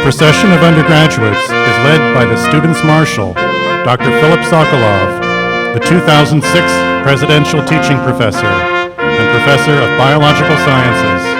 procession of undergraduates is led by the Students' Marshal, Dr. Philip Sokolov, the 2006 Presidential Teaching Professor and Professor of Biological Sciences.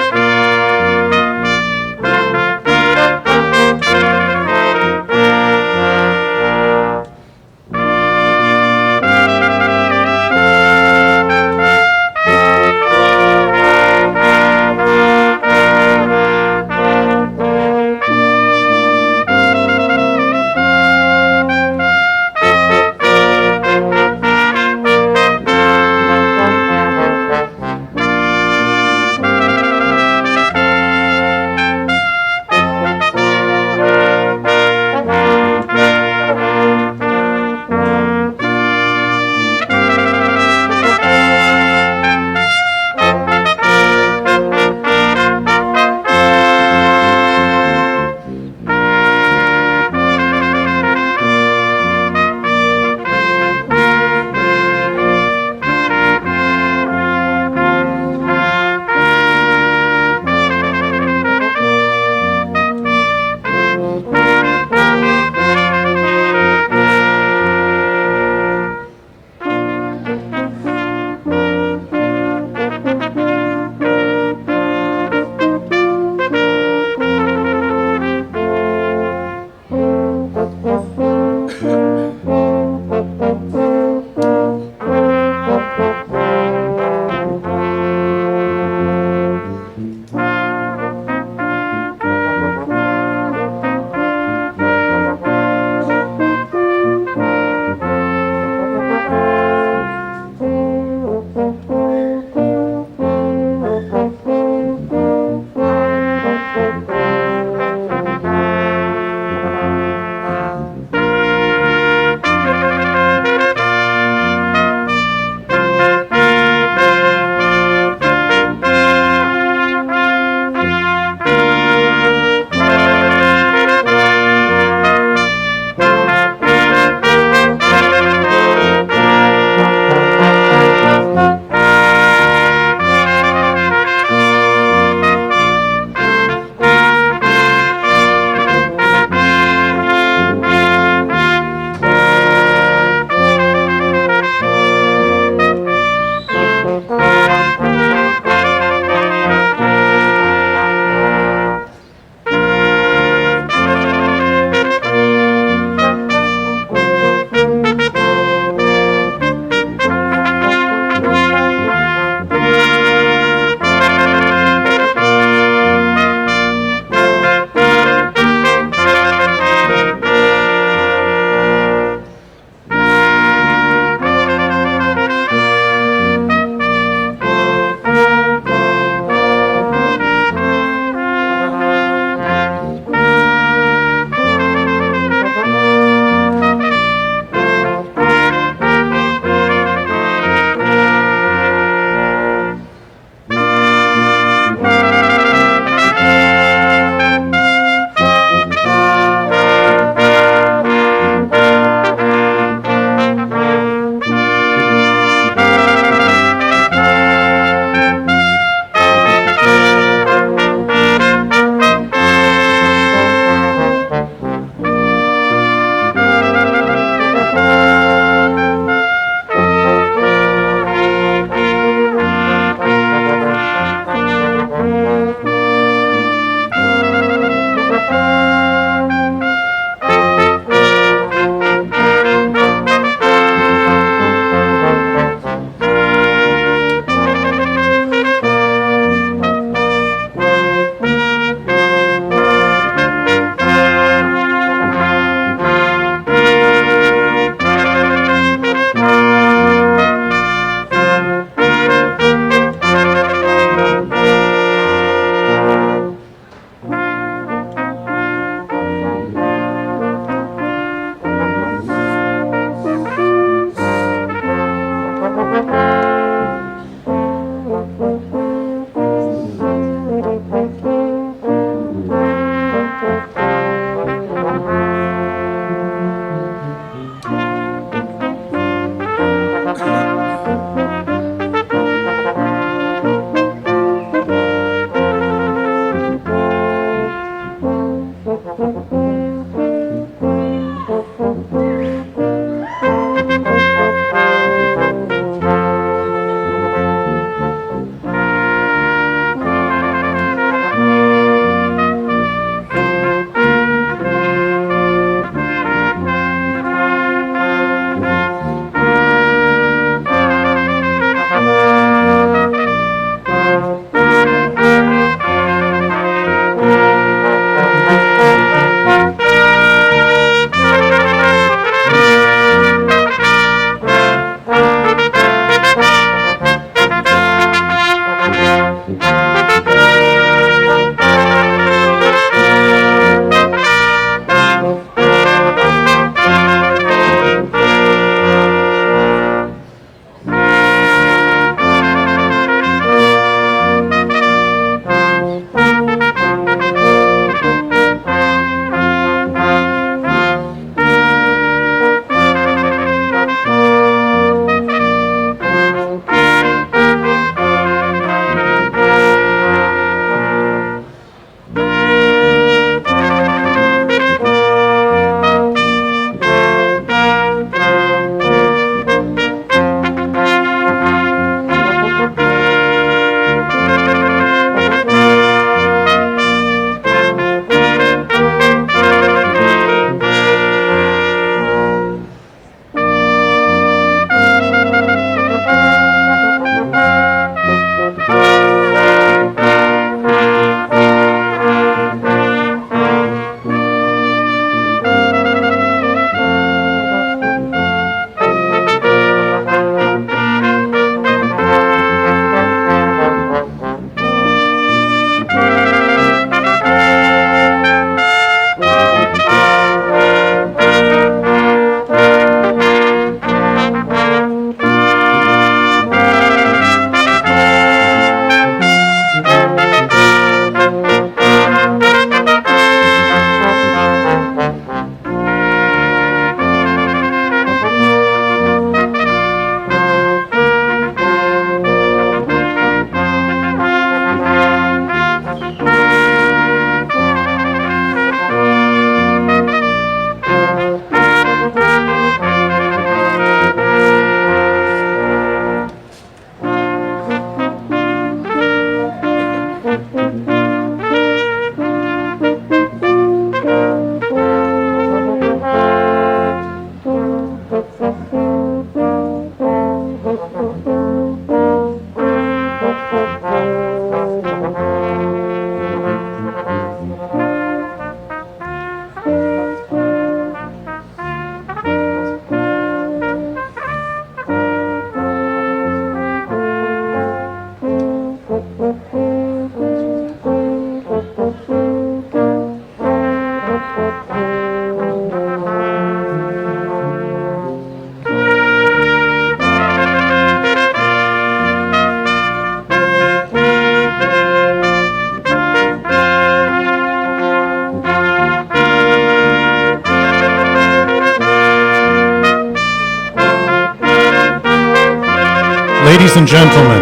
Ladies and gentlemen,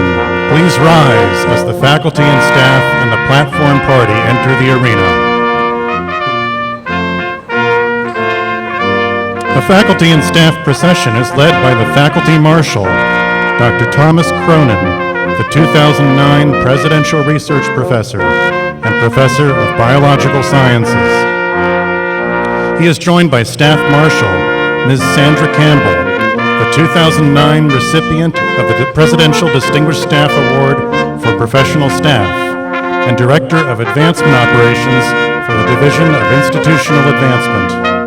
please rise as the faculty and staff and the platform party enter the arena. The faculty and staff procession is led by the faculty marshal, Dr. Thomas Cronin, the 2009 Presidential Research Professor and Professor of Biological Sciences. He is joined by Staff Marshal, Ms. Sandra Campbell, the 2009 recipient of the Presidential Distinguished Staff Award for Professional Staff, and Director of Advancement Operations for the Division of Institutional Advancement.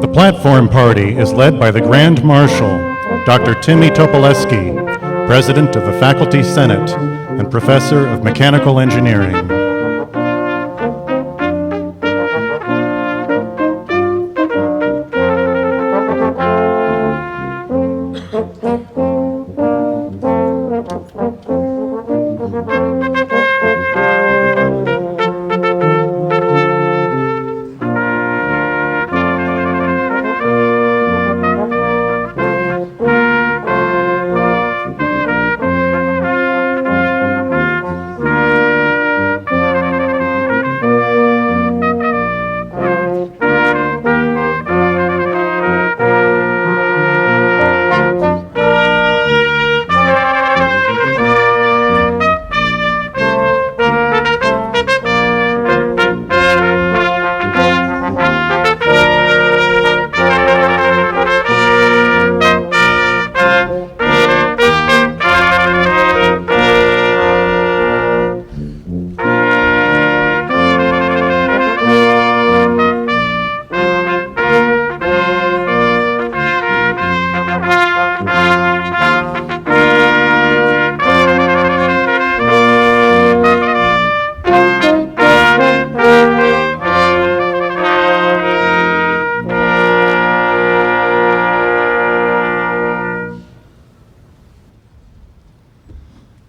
The platform party is led by the Grand Marshal, Dr. Timmy Topoleski, President of the Faculty Senate and Professor of Mechanical Engineering.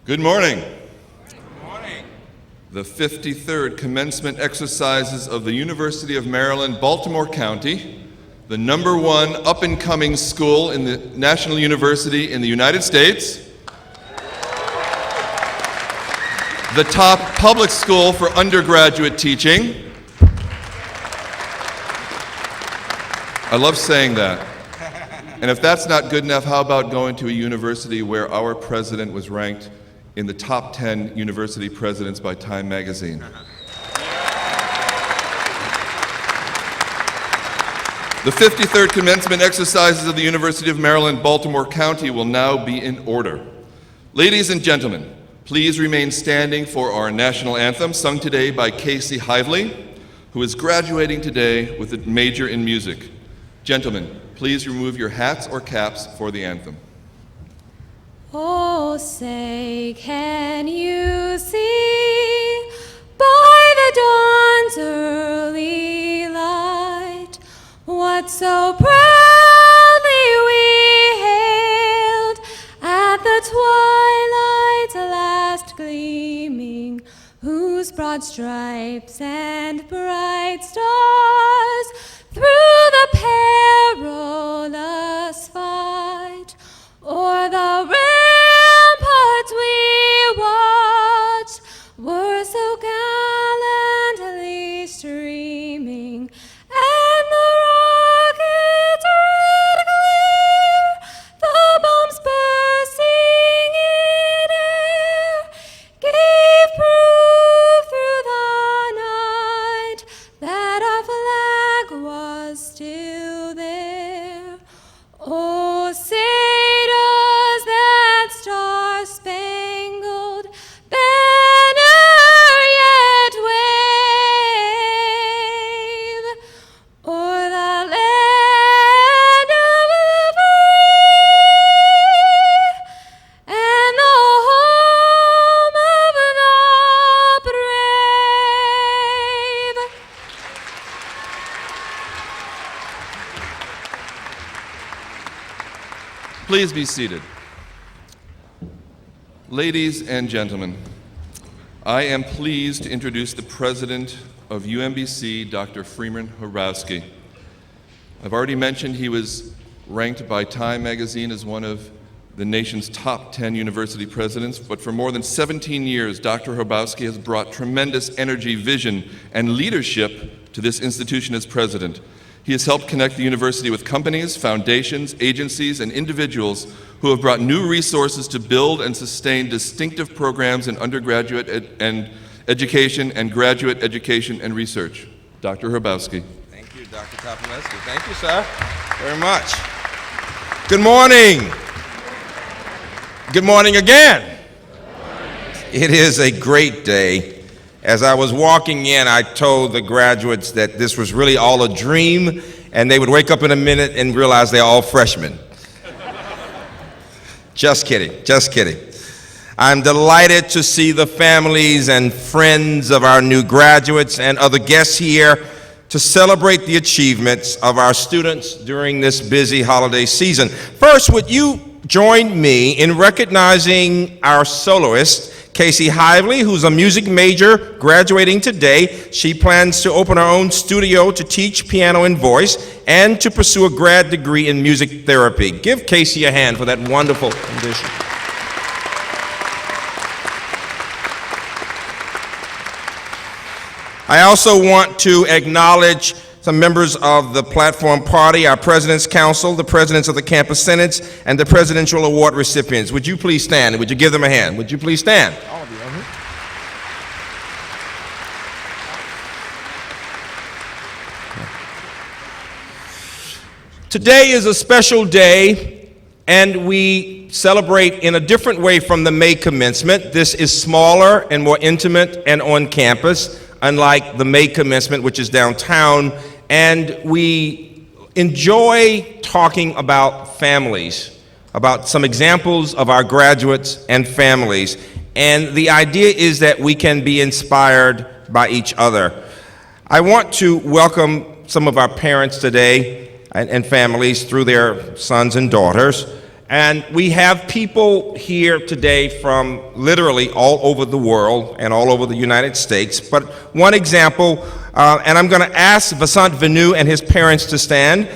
Good morning. Good morning. The 53rd commencement exercises of the University of Maryland, Baltimore County, the #1 up-and-coming school in the National University in the United States, the top public school for undergraduate teaching. I love saying that. And if that's not good enough, how about going to a university where our president was ranked in the top 10 university presidents by Time magazine? The 53rd commencement exercises of the University of Maryland, Baltimore County will now be in order. Ladies and gentlemen, please remain standing for our national anthem, sung today by Casey Hively, who is graduating today with a major in music. Gentlemen, please remove your hats or caps for the anthem. Oh. Oh, say, can you see by the dawn's early light what so proudly we hailed at the twilight's last gleaming, whose broad stripes and bright stars through the perilous fight o'er the ramparts we watched were so gallantly streaming, and the rockets' red glare, the bombs bursting in air, gave proof through the night that our flag was still there. Oh, say does that star-spangled banner yet wave o'er the land of the free and the home of the brave? Please be seated. Ladies and gentlemen, I am pleased to introduce the president of UMBC, Dr. Freeman Hrabowski. I've already mentioned he was ranked by Time magazine as one of the nation's top 10 university presidents, but for more than 17 years, Dr. Hrabowski has brought tremendous energy, vision, and leadership to this institution as president. He has helped connect the university with companies, foundations, agencies, and individuals who have brought new resources to build and sustain distinctive programs in undergraduate education and graduate education and research. Dr. Hrabowski. Thank you, Dr. Topolescu. Thank you, sir, very much. Good morning. Good morning again. It is a great day. As I was walking in, I told the graduates that this was really all a dream, and they would wake up in a minute and realize they're all freshmen. Just kidding, just kidding. I'm delighted to see the families and friends of our new graduates and other guests here to celebrate the achievements of our students during this busy holiday season. First, would you join me in recognizing our soloist, Casey Hively, who's a music major graduating today. She plans to open her own studio to teach piano and voice and to pursue a grad degree in music therapy. Give Casey a hand for that wonderful ambition. I also want to acknowledge some members of the Platform Party, our President's Council, the presidents of the campus senates, and the Presidential Award recipients. Would you please stand? Would you give them a hand? Would you please stand? All of you. Today is a special day, and we celebrate in a different way from the May commencement. This is smaller and more intimate and on campus, unlike the May commencement, which is downtown. And we enjoy talking about families, about some examples of our graduates and families. And the idea is that we can be inspired by each other. I want to welcome some of our parents today and families through their sons and daughters. And we have people here today from literally all over the world and all over the United States. But one example, and I'm going to ask Vasant Venu and his parents to stand.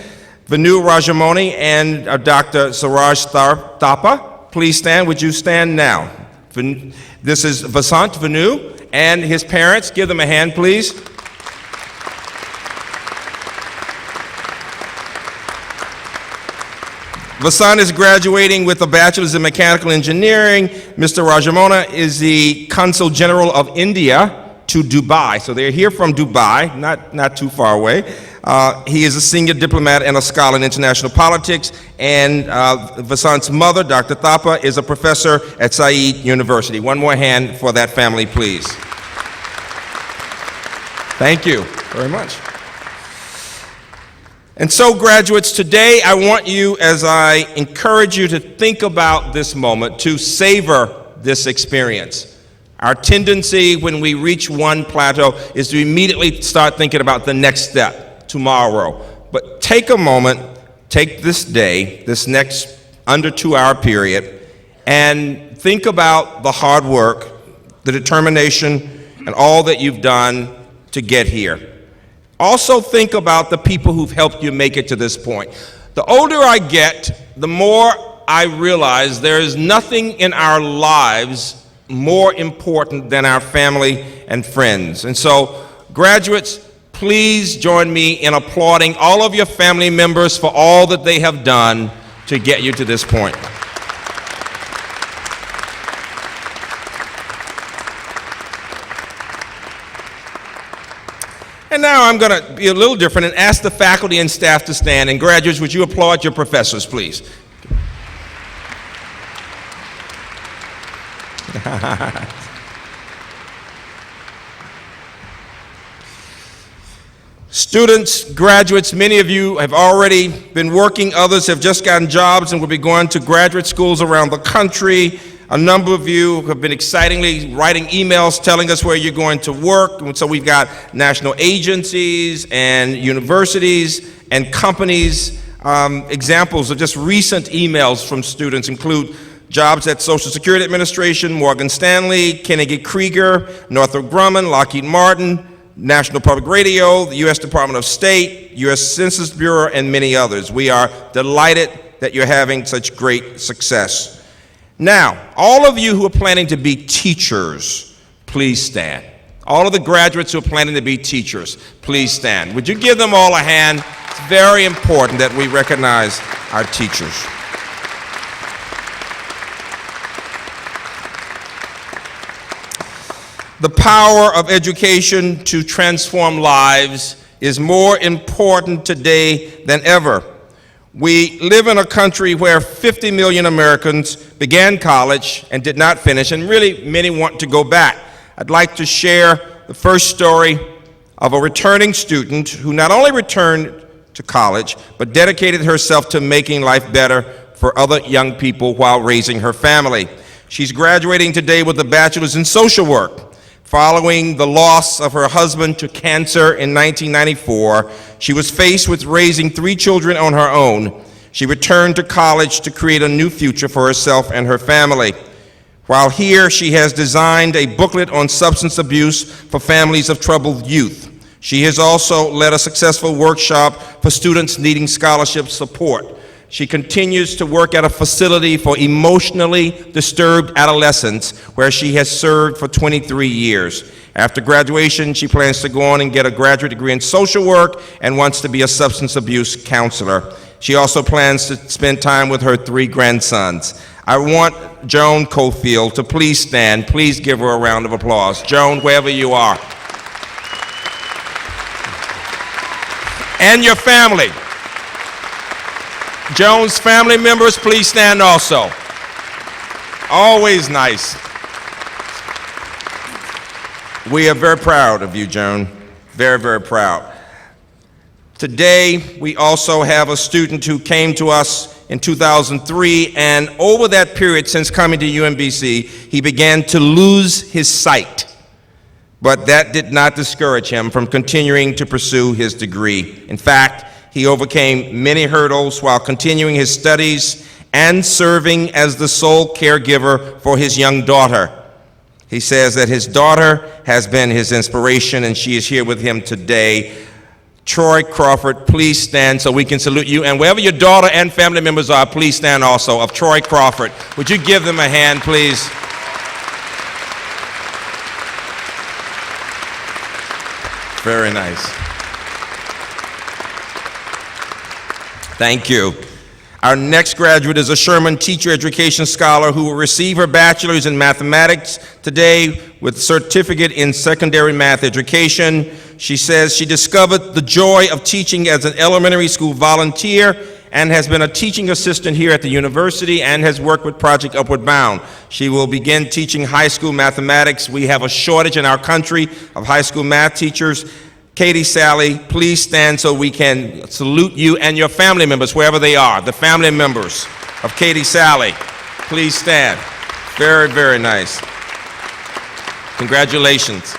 Venu Rajamoni and Dr. Suraj Thapa, please stand. Would you stand now? This is Vasant Venu and his parents. Give them a hand, please. Vasant is graduating with a bachelor's in mechanical engineering. Mr. Rajamona is the Consul General of India to Dubai. So they're here from Dubai, not too far away. He is a senior diplomat and a scholar in international politics. And Vasant's mother, Dr. Thapa, is a professor at Said University. One more hand for that family, please. Thank you very much. And so, graduates, today I want you, as I encourage you to think about this moment, to savor this experience. Our tendency when we reach one plateau is to immediately start thinking about the next step, tomorrow. But take a moment, take this day, this next under 2-hour period, and think about the hard work, the determination, and all that you've done to get here. Also think about the people who've helped you make it to this point. The older I get, the more I realize there is nothing in our lives more important than our family and friends. And so, graduates, please join me in applauding all of your family members for all that they have done to get you to this point. And now I'm going to be a little different and ask the faculty and staff to stand. And graduates, would you applaud your professors, please? Students, graduates, many of you have already been working, others have just gotten jobs and will be going to graduate schools around the country. A number of you have been excitingly writing emails telling us where you're going to work. And so we've got national agencies and universities and companies. Examples of just recent emails from students include jobs at Social Security Administration, Morgan Stanley, Carnegie Krieger, Northrop Grumman, Lockheed Martin, National Public Radio, the U.S. Department of State, U.S. Census Bureau, and many others. We are delighted that you're having such great success. Now, all of you who are planning to be teachers, please stand. All of the graduates who are planning to be teachers, please stand. Would you give them all a hand? It's very important that we recognize our teachers. The power of education to transform lives is more important today than ever. We live in a country where 50 million Americans began college and did not finish, and really many want to go back. I'd like to share the first story of a returning student who not only returned to college, but dedicated herself to making life better for other young people while raising her family. She's graduating today with a bachelor's in social work. Following the loss of her husband to cancer in 1994, she was faced with raising 3 children on her own. She returned to college to create a new future for herself and her family. While here, she has designed a booklet on substance abuse for families of troubled youth. She has also led a successful workshop for students needing scholarship support. She continues to work at a facility for emotionally disturbed adolescents where she has served for 23 years. After graduation, she plans to go on and get a graduate degree in social work and wants to be a substance abuse counselor. She also plans to spend time with her 3 grandsons. I want Joan Cofield to please stand. Please give her a round of applause. Joan, wherever you are. And your family. Joan's family members, please stand also. Always nice. We are very proud of you, Joan. Very, very proud. Today, we also have a student who came to us in 2003, and over that period since coming to UMBC, he began to lose his sight. But that did not discourage him from continuing to pursue his degree. In fact, he overcame many hurdles while continuing his studies and serving as the sole caregiver for his young daughter. He says that his daughter has been his inspiration, and she is here with him today. Troy Crawford, please stand so we can salute you. And wherever your daughter and family members are, please stand also, of Troy Crawford. Would you give them a hand, please? Very nice. Thank you. Our next graduate is a Sherman Teacher Education Scholar who will receive her bachelor's in mathematics today with a certificate in secondary math education. She says she discovered the joy of teaching as an elementary school volunteer and has been a teaching assistant here at the university and has worked with Project Upward Bound. She will begin teaching high school mathematics. We have a shortage in our country of high school math teachers. Katie Sally, please stand so we can salute you and your family members, wherever they are. The family members of Katie Sally, please stand. Very, very nice. Congratulations.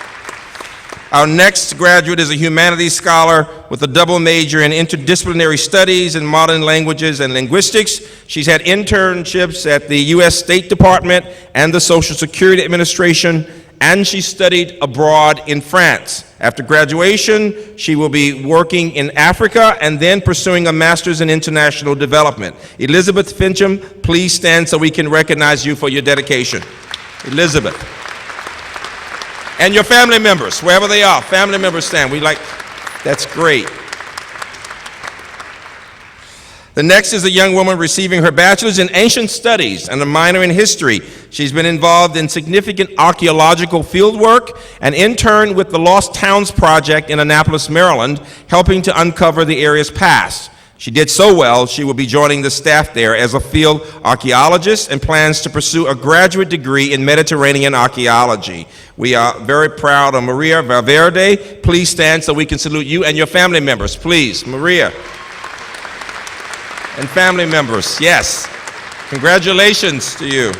Our next graduate is a humanities scholar with a double major in interdisciplinary studies and modern languages and linguistics. She's had internships at the U.S. State Department and the Social Security Administration, and she studied abroad in France. After graduation, she will be working in Africa and then pursuing a master's in international development. Elizabeth Fincham, please stand so we can recognize you for your dedication. Elizabeth. And your family members, wherever they are, family members stand. That's great. The next is a young woman receiving her bachelor's in ancient studies and a minor in history. She's been involved in significant archaeological fieldwork and interned with the Lost Towns Project in Annapolis, Maryland, helping to uncover the area's past. She did so well, she will be joining the staff there as a field archaeologist and plans to pursue a graduate degree in Mediterranean archaeology. We are very proud of Maria Valverde. Please stand so we can salute you and your family members. Please, Maria. And family members, yes. Congratulations to you.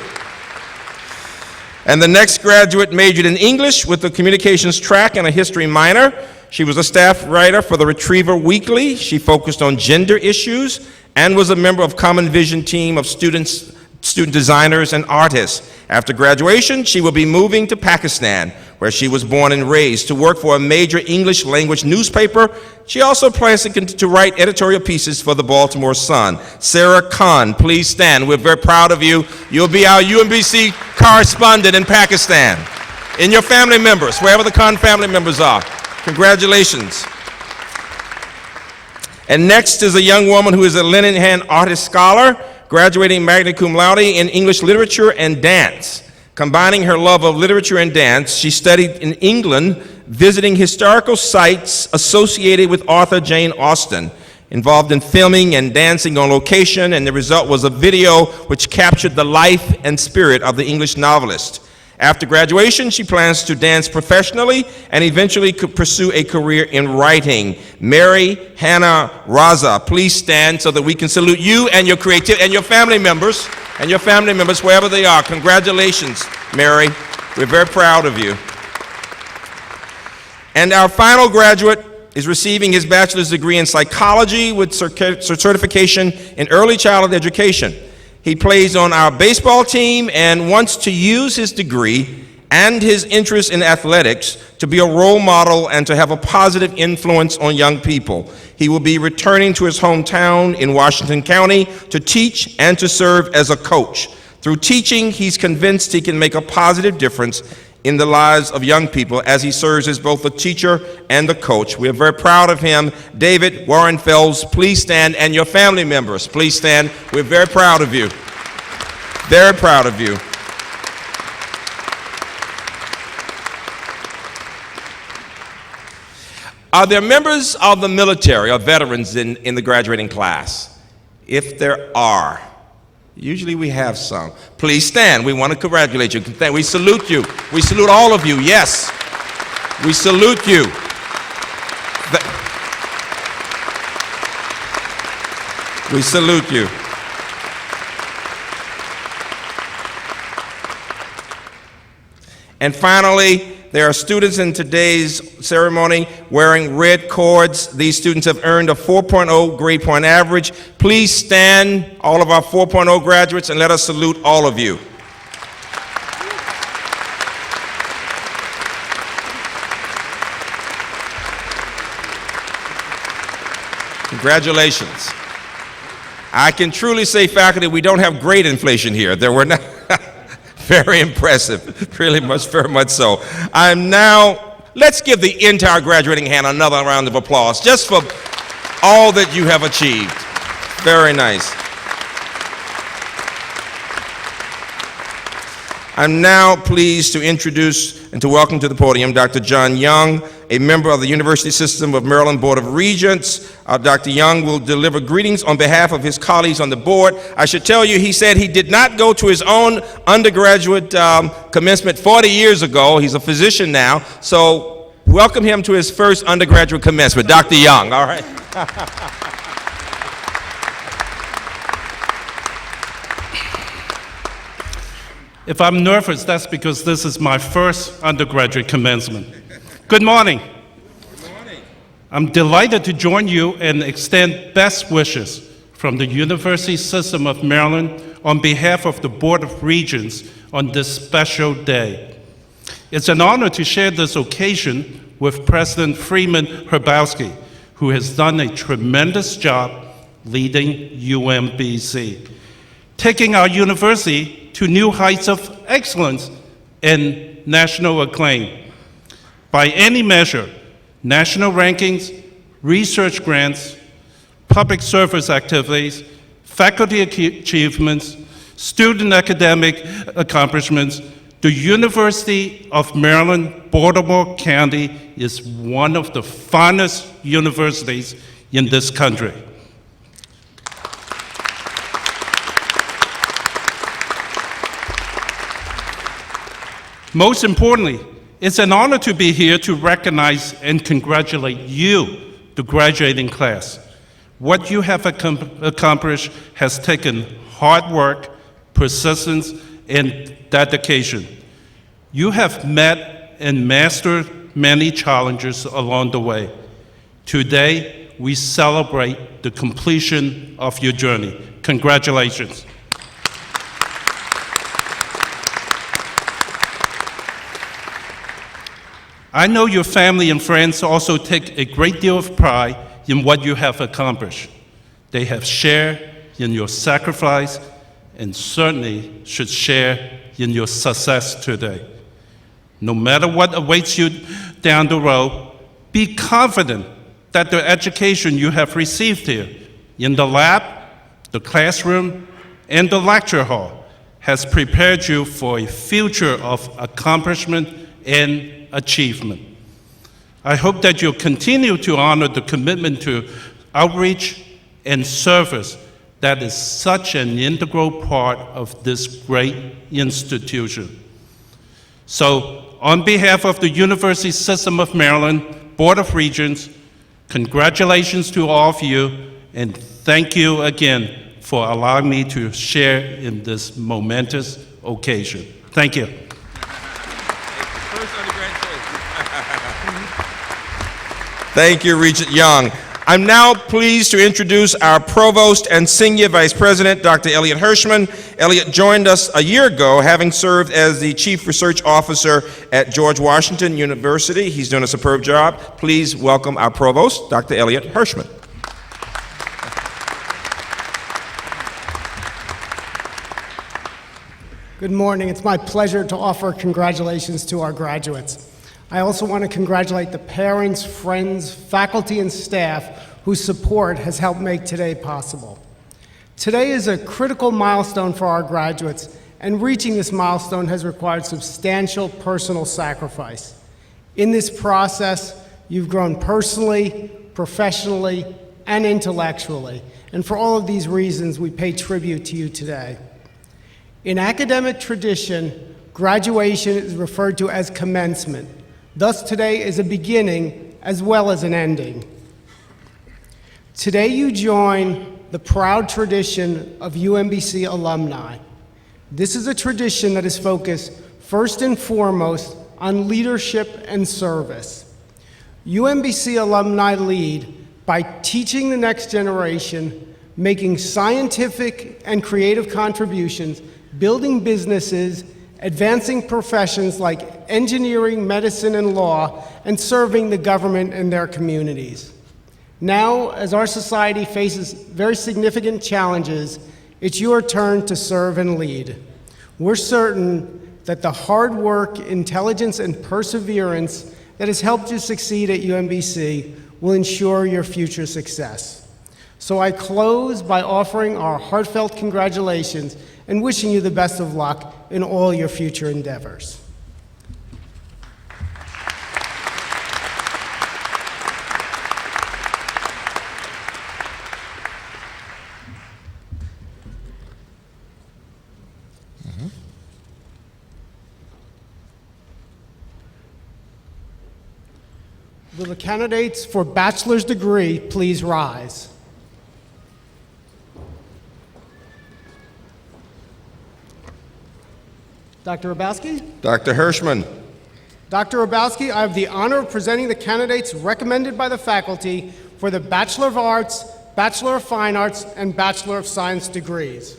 And the next graduate majored in English with a communications track and a history minor. She was a staff writer for the Retriever Weekly. She focused on gender issues and was a member of Common Vision team of student designers and artists. After graduation, she will be moving to Pakistan, where she was born and raised, to work for a major English language newspaper. She also plans to write editorial pieces for the Baltimore Sun. Sarah Khan, please stand. We're very proud of you. You'll be our UMBC correspondent in Pakistan. And your family members, wherever the Khan family members are. Congratulations. And next is a young woman who is a Leninhan artist scholar, graduating magna cum laude in English literature and dance. Combining her love of literature and dance, she studied in England, visiting historical sites associated with author Jane Austen, involved in filming and dancing on location, and the result was a video which captured the life and spirit of the English novelist. After graduation, she plans to dance professionally and eventually could pursue a career in writing. Mary Hannah Raza, please stand so that we can salute you and your creativity and your family members wherever they are. Congratulations, Mary. We're very proud of you. And our final graduate is receiving his bachelor's degree in psychology with certification in early childhood education. He plays on our baseball team and wants to use his degree and his interest in athletics to be a role model and to have a positive influence on young people. He will be returning to his hometown in Washington County to teach and to serve as a coach. Through teaching, he's convinced he can make a positive difference in the lives of young people as he serves as both a teacher and a coach. We are very proud of him. David Warrenfels, please stand, and your family members, please stand. We're very proud of you. Very proud of you. Are there members of the military or veterans in the graduating class? If there are, usually we have some. Please stand. We want to congratulate you. We salute you. We salute all of you. Yes. We salute you. We salute you. And finally, there are students in today's ceremony wearing red cords. These students have earned a 4.0 grade point average. Please stand, all of our 4.0 graduates, and let us salute all of you. Congratulations. I can truly say, faculty, we don't have grade inflation here. There were not. Very impressive, really much, very much so. Let's give the entire graduating hand another round of applause, just for all that you have achieved. Very nice. I'm now pleased to introduce and to welcome to the podium Dr. John Young, a member of the University System of Maryland Board of Regents. Dr. Young will deliver greetings on behalf of his colleagues on the board. I should tell you, he said he did not go to his own undergraduate commencement 40 years ago. He's a physician now, so welcome him to his first undergraduate commencement. Dr. Young, all right? If I'm nervous, that's because this is my first undergraduate commencement. Good morning. Good morning. I'm delighted to join you and extend best wishes from the University System of Maryland on behalf of the Board of Regents on this special day. It's an honor to share this occasion with President Freeman Hrabowski, who has done a tremendous job leading UMBC, taking our university to new heights of excellence and national acclaim. By any measure, national rankings, research grants, public service activities, faculty achievements, student academic accomplishments, the University of Maryland, Baltimore County is one of the finest universities in this country. Most importantly, it's an honor to be here to recognize and congratulate you, the graduating class. What you have accomplished has taken hard work, persistence, and dedication. You have met and mastered many challenges along the way. Today, we celebrate the completion of your journey. Congratulations. I know your family and friends also take a great deal of pride in what you have accomplished. They have shared in your sacrifice and certainly should share in your success today. No matter what awaits you down the road, be confident that the education you have received here in the lab, the classroom, and the lecture hall has prepared you for a future of accomplishment and achievement. I hope that you'll continue to honor the commitment to outreach and service that is such an integral part of this great institution. So, on behalf of the University System of Maryland Board of Regents, congratulations to all of you, and thank you again for allowing me to share in this momentous occasion. Thank you. Thank you, Regent Young. I'm now pleased to introduce our Provost and Senior Vice President, Dr. Elliot Hirschman. Elliot joined us a year ago, having served as the Chief Research Officer at George Washington University. He's doing a superb job. Please welcome our Provost, Dr. Elliot Hirschman. Good morning. It's my pleasure to offer congratulations to our graduates. I also want to congratulate the parents, friends, faculty, and staff whose support has helped make today possible. Today is a critical milestone for our graduates, and reaching this milestone has required substantial personal sacrifice. In this process, you've grown personally, professionally, and intellectually, and for all of these reasons, we pay tribute to you today. In academic tradition, graduation is referred to as commencement. Thus, today is a beginning as well as an ending. Today, you join the proud tradition of UMBC alumni. This is a tradition that is focused first and foremost on leadership and service. UMBC alumni lead by teaching the next generation, making scientific and creative contributions, building businesses, advancing professions like engineering, medicine, and law, and serving the government and their communities. Now, as our society faces very significant challenges, it's your turn to serve and lead. We're certain that the hard work, intelligence, and perseverance that has helped you succeed at UMBC will ensure your future success. So I close by offering our heartfelt congratulations and wishing you the best of luck in all your future endeavors. Will the candidates for bachelor's degree please rise? Dr. Rabowski? Dr. Hirschman. Dr. Rabowski, I have the honor of presenting the candidates recommended by the faculty for the Bachelor of Arts, Bachelor of Fine Arts, and Bachelor of Science degrees.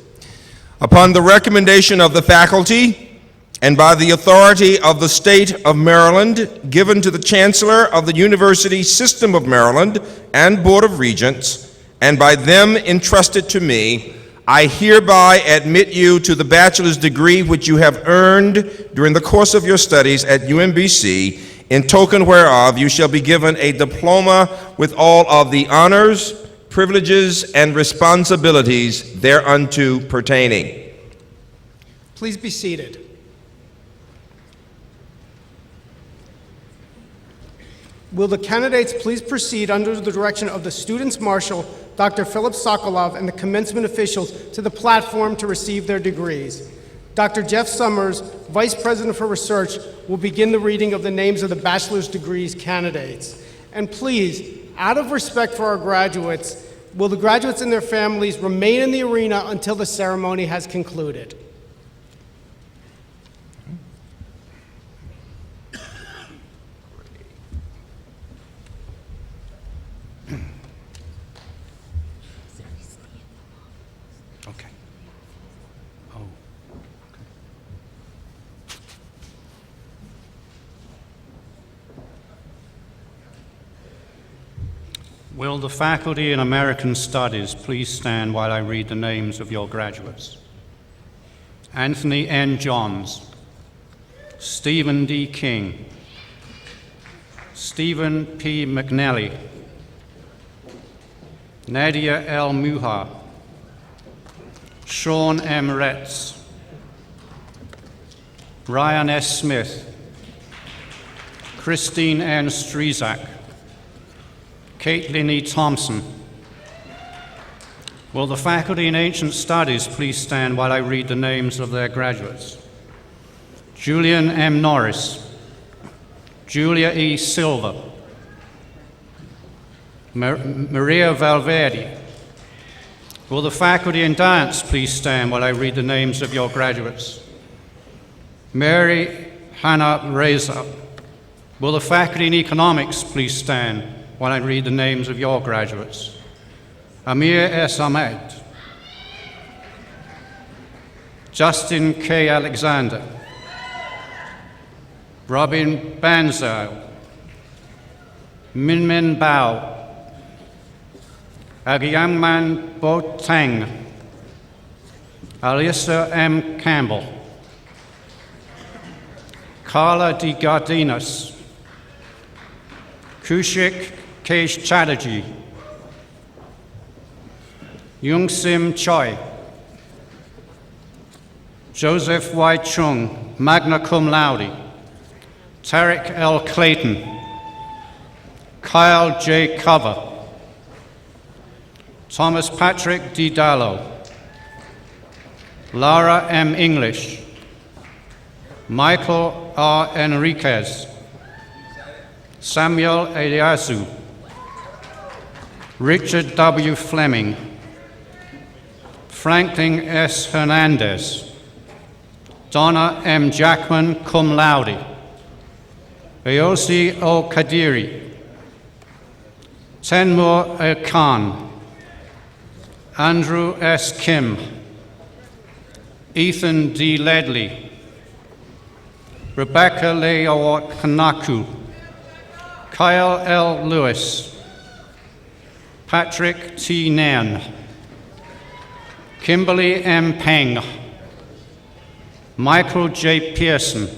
Upon the recommendation of the faculty and by the authority of the State of Maryland, given to the Chancellor of the University System of Maryland and Board of Regents, and by them entrusted to me, I hereby admit you to the bachelor's degree which you have earned during the course of your studies at UMBC, in token whereof you shall be given a diploma with all of the honors, privileges, and responsibilities thereunto pertaining. Please be seated. Will the candidates please proceed under the direction of the Students' Marshal, Dr. Philip Sokolov, and the commencement officials to the platform to receive their degrees. Dr. Jeff Summers, Vice President for Research, will begin the reading of the names of the bachelor's degrees candidates. And please, out of respect for our graduates, will the graduates and their families remain in the arena until the ceremony has concluded. Okay. Oh. Will the faculty in American Studies please stand while I read the names of your graduates? Anthony N. Johns, Stephen D. King, Stephen P. McNally, Nadia L. Muha, Sean M. Retz, Ryan S. Smith, Christine N. Strezak, Caitlin E. Thompson. Will the faculty in Ancient Studies please stand while I read the names of their graduates? Julian M. Norris, Julia E. Silva, Maria Valverde. Will the faculty in Dance please stand while I read the names of your graduates? Mary Hannah Reza. Will the faculty in Economics please stand while I read the names of your graduates? Amir S. Ahmed, Justin K. Alexander, Robin Banzai, Minmin Bao, Agyangman Bo Tang, Alyssa M. Campbell, Carla D. Gardinas, Kushik K. Chatterjee, Yung Sim Choi, Joseph Y. Chung, magna cum laude, Tarek L. Clayton, Kyle J. Cover, Thomas Patrick D. Dallow, Lara M. English, Michael R. Enriquez, Samuel Eliasu, Richard W. Fleming, Franklin S. Hernandez, Donna M. Jackman, cum laude, Ayosi O. Kadiri, Tenmur El Khan, Andrew S. Kim, Ethan D. Ledley, Rebecca Leowat Kanaku, Kyle L. Lewis, Patrick T. Nairn, Kimberly M. Peng, Michael J. Pearson,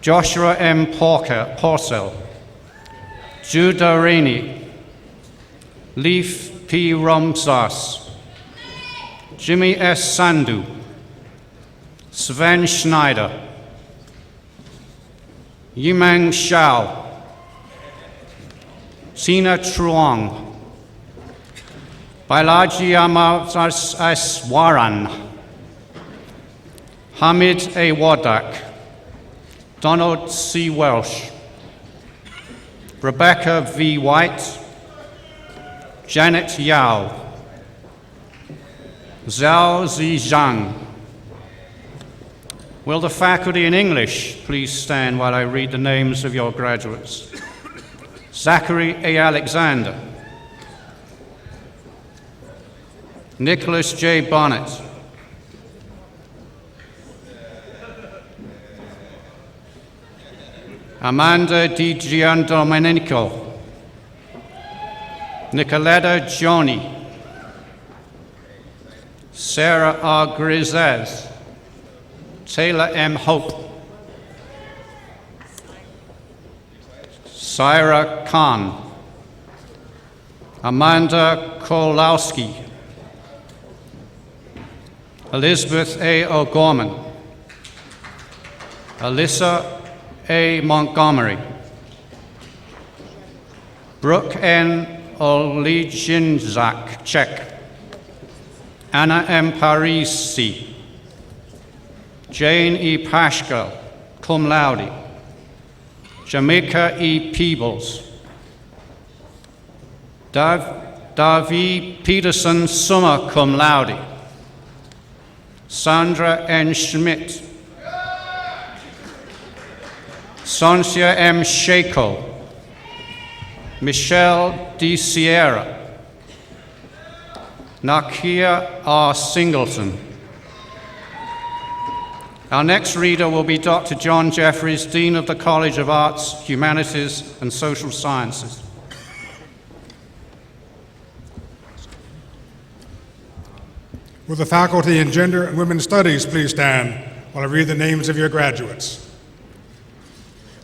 Joshua M. Porcel, Judah Rainey, Leif P. Romsas, Jimmy S. Sandu, Sven Schneider, Yimang Shao, Tina Truong, Balaji Aswaran, Hamid A. Wadak, Donald C. Welsh, Rebecca V. White, Janet Yao, Zhao Zizhang. Will the faculty in English please stand while I read the names of your graduates? Zachary A. Alexander, Nicholas J. Bonnet, Amanda Di Giandomenico, Nicoletta Johnny, Sarah R. Grizez, Taylor M. Hope, Syra Khan, Amanda Kolowski, Elizabeth A. O'Gorman, Alyssa A. Montgomery, Brooke N. Oleginzak, Anna M. Parisi, Jane E. Pashkal, cum laude, Jamaica E. Peebles, Davi Peterson Summa, cum laude, Sandra N. Schmidt, Soncia M. Shako, Michelle D. Sierra, Nakia R. Singleton. Our next reader will be Dr. John Jeffries, Dean of the College of Arts, Humanities, and Social Sciences. Will the faculty in Gender and Women's Studies please stand while I read the names of your graduates?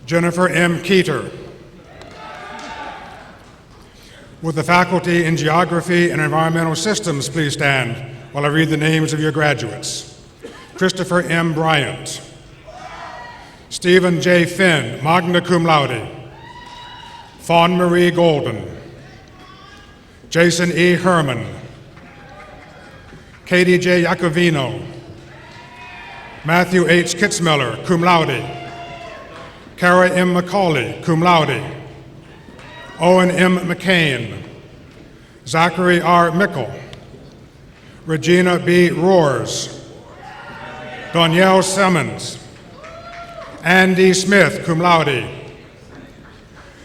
Jennifer M. Keeter. Will the faculty in Geography and Environmental Systems please stand while I read the names of your graduates? Christopher M. Bryant. Stephen J. Finn, magna cum laude. Fawn Marie Golden. Jason E. Herman. Katie J. Iacovino. Matthew H. Kitzmiller, cum laude. Kara M. McCauley, cum laude. Owen M. McCain. Zachary R. Mickle. Regina B. Roars. Danielle Simmons. Andy Smith, cum laude.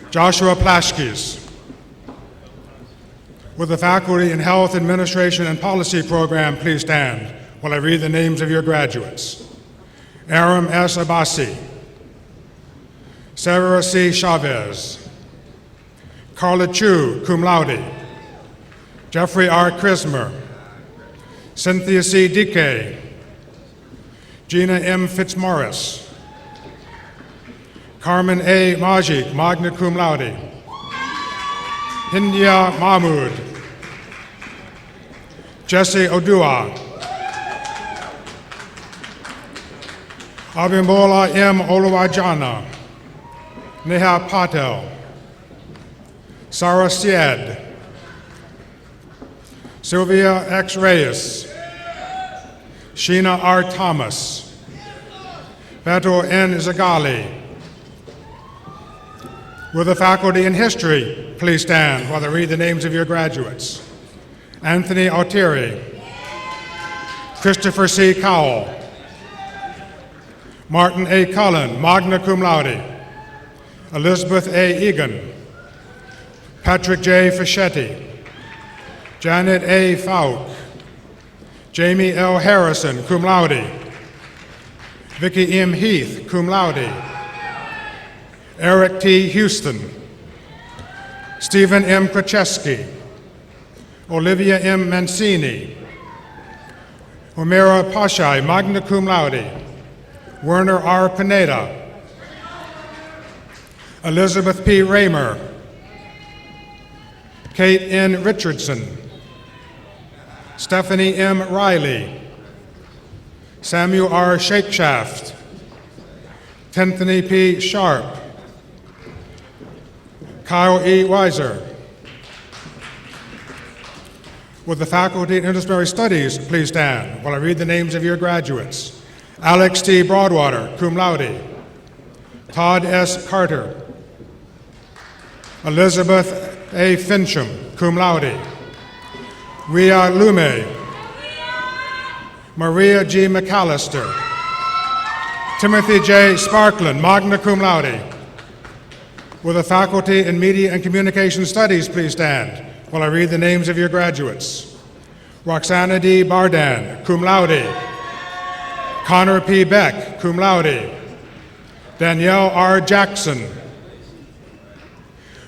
Joshua Plaschkes. Will the faculty in Health, Administration, and Policy program please stand while I read the names of your graduates? Aram S. Abassi. Sarah C. Chavez. Carla Chu, cum laude. Jeffrey R. Krismer. Cynthia C. Dike. Gina M. Fitzmaurice. Carmen A. Majik, magna cum laude. Hindia Mahmood. Jesse Odua. Abimbola M. Oluwajana. Neha Patel. Sarah Siad. Sylvia X. Reyes. Sheena R. Thomas. Beto N. Zagali. Will the faculty in History please stand while I read the names of your graduates? Anthony Altieri. Christopher C. Cowell. Martin A. Cullen, magna cum laude. Elizabeth A. Egan. Patrick J. Fischetti. Janet A. Faulk. Jamie L. Harrison, cum laude. Vicki M. Heath, cum laude. Eric T. Houston. Stephen M. Kraczewski. Olivia M. Mancini. Homera Pashai, magna cum laude. Werner R. Pineda. Elizabeth P. Raymer. Kate N. Richardson. Stephanie M. Riley. Samuel R. Shakeshaft. Anthony P. Sharp. Kyle E. Weiser. Will the faculty in Interdisciplinary Studies please stand while I read the names of your graduates? Alex T. Broadwater, cum laude. Todd S. Carter. Elizabeth A. Fincham, cum laude. Ria Lume. Maria G. McAllister. Timothy J. Sparkland, magna cum laude. Will the faculty in Media and Communication Studies please stand while I read the names of your graduates? Roxana D. Bardan, cum laude. Connor P. Beck, cum laude. Danielle R. Jackson.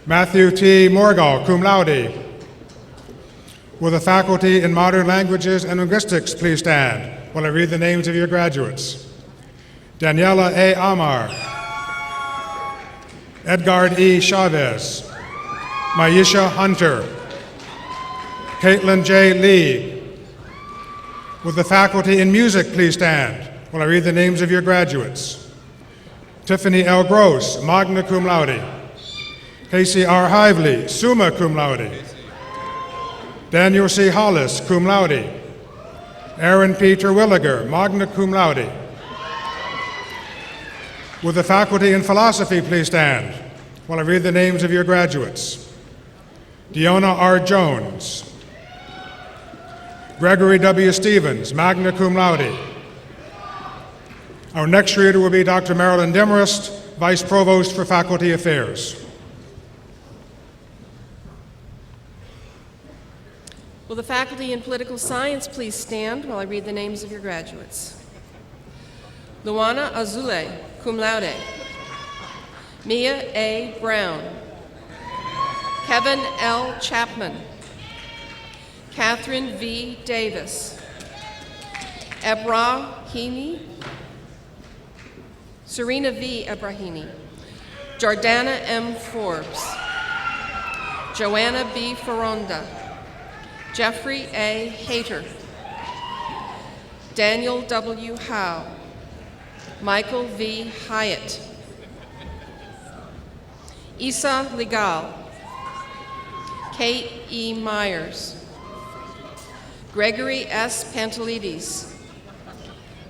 Matthew T. Morgall, cum laude. Will the faculty in Modern Languages and Linguistics please stand while I read the names of your graduates? Daniela A. Amar. Edgard E. Chavez. Maisha Hunter. Caitlin J. Lee. Will the faculty in music please stand while I read the names of your graduates? Tiffany L. Gross, magna cum laude. Casey R. Hively, summa cum laude. Daniel C. Hollis, cum laude. Aaron P. Terwilliger, magna cum laude. Will the faculty in philosophy please stand while I read the names of your graduates? Deona R. Jones. Gregory W. Stevens, magna cum laude. Our next reader will be Dr. Marilyn Demarest, Vice Provost for Faculty Affairs. Will the faculty in political science please stand while I read the names of your graduates? Luana Azule, cum laude. Mia A. Brown. Kevin L. Chapman. Catherine V. Davis. Ebrahimi. Serena V. Ebrahimi. Jordana M. Forbes. Joanna B. Ferronda. Jeffrey A. Hayter. Daniel W. Howe. Michael V. Hyatt. Isa Legal. Kate E. Myers. Gregory S. Pantelides.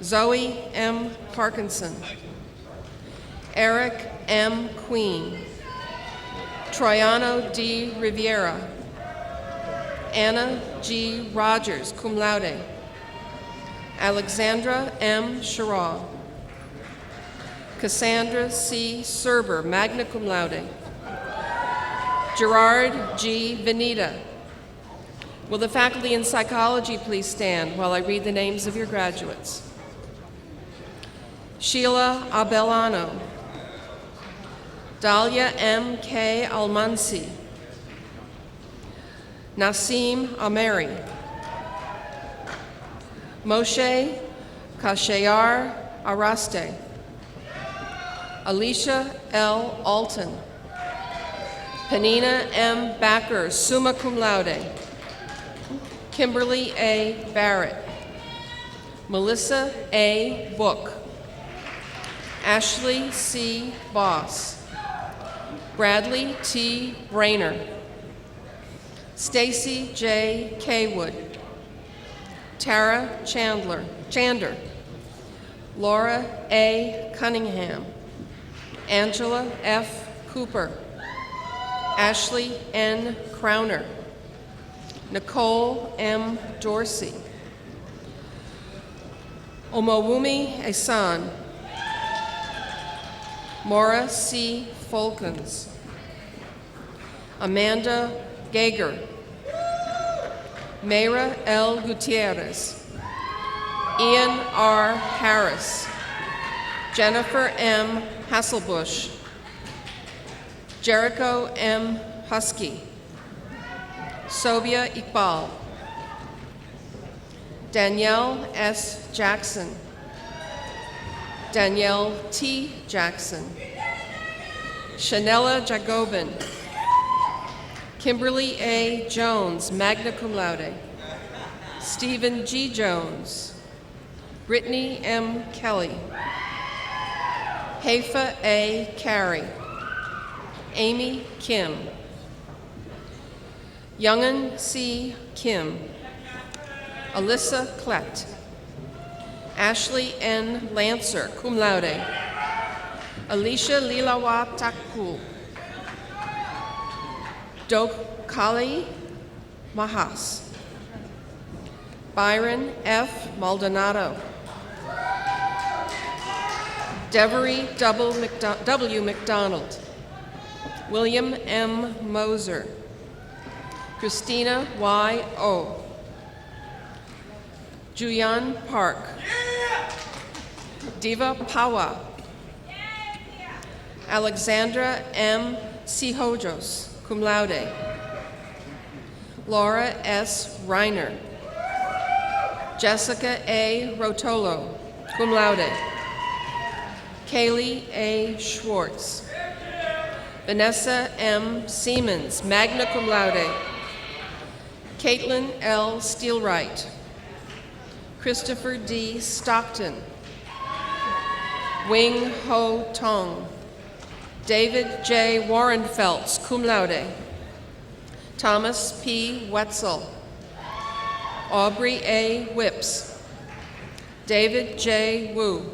Zoe M. Parkinson. Eric M. Queen. Troiano D. Riviera. Anna G. Rogers, cum laude. Alexandra M. Sherraw. Cassandra C. Serber, magna cum laude. Gerard G. Venita. Will the faculty in psychology please stand while I read the names of your graduates? Sheila Abellano. Dalia M. K. Almansi. Nassim Ameri. Moshe Kashayar Araste. Alicia L. Alton. Panina M. Backer, summa cum laude. Kimberly A. Barrett. Melissa A. Book. Ashley C. Boss. Bradley T. Brainer. Stacy J. Kaywood. Tara Chander. Laura A. Cunningham. Angela F. Cooper. Ashley N. Crowner. Nicole M. Dorsey. Omowumi Esan. Maura C. Folkins. Amanda Gager. Mayra L. Gutierrez. Ian R. Harris. Jennifer M. Hasselbush. Jericho M. Husky. Sobia Iqbal. Danielle S. Jackson. Danielle T. Jackson. Shanella Jacobin. Kimberly A. Jones, magna cum laude. Stephen G. Jones. Brittany M. Kelly. Haifa A. Carey. Amy Kim. Youngun C. Kim. Alyssa Klett. Ashley N. Lancer, cum laude. Alicia Lilawa Takul. Dokali Mahas. Byron F. Maldonado. Devery W. McDonald. William M. Moser. Christina Y. O. Juyan Park. Diva Pawa. Alexandra M. Sihojos, cum laude. Laura S. Reiner. Jessica A. Rotolo, cum laude. Kaylee A. Schwartz. Vanessa M. Siemens, magna cum laude. Caitlin L. Steelwright. Christopher D. Stockton. Wing Ho Tong. David J. Warrenfelts, cum laude. Thomas P. Wetzel. Aubrey A. Whips. David J. Wu.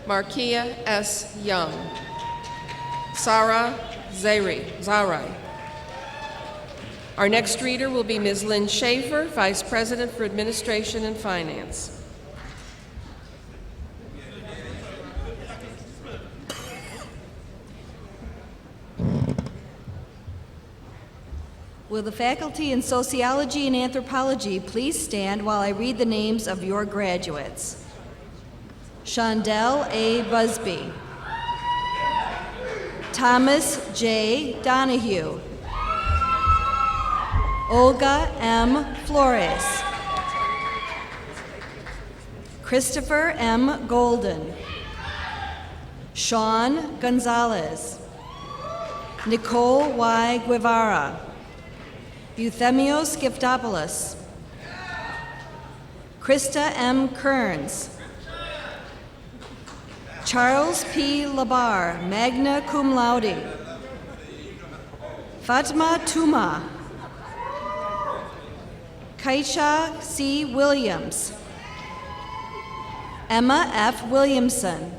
Markia S. Young. Sarah Zarai. Our next reader will be Ms. Lynn Schaefer, Vice President for Administration and Finance. Will the faculty in sociology and anthropology please stand while I read the names of your graduates? Shondell A. Busby. Thomas J. Donahue. Olga M. Flores. Christopher M. Golden. Sean Gonzalez. Nicole Y. Guevara. Euthemios Giftopoulos. Krista M. Kearns. Charles P. Labar, magna cum laude. Fatma Tuma. Kaisha C. Williams. Emma F. Williamson.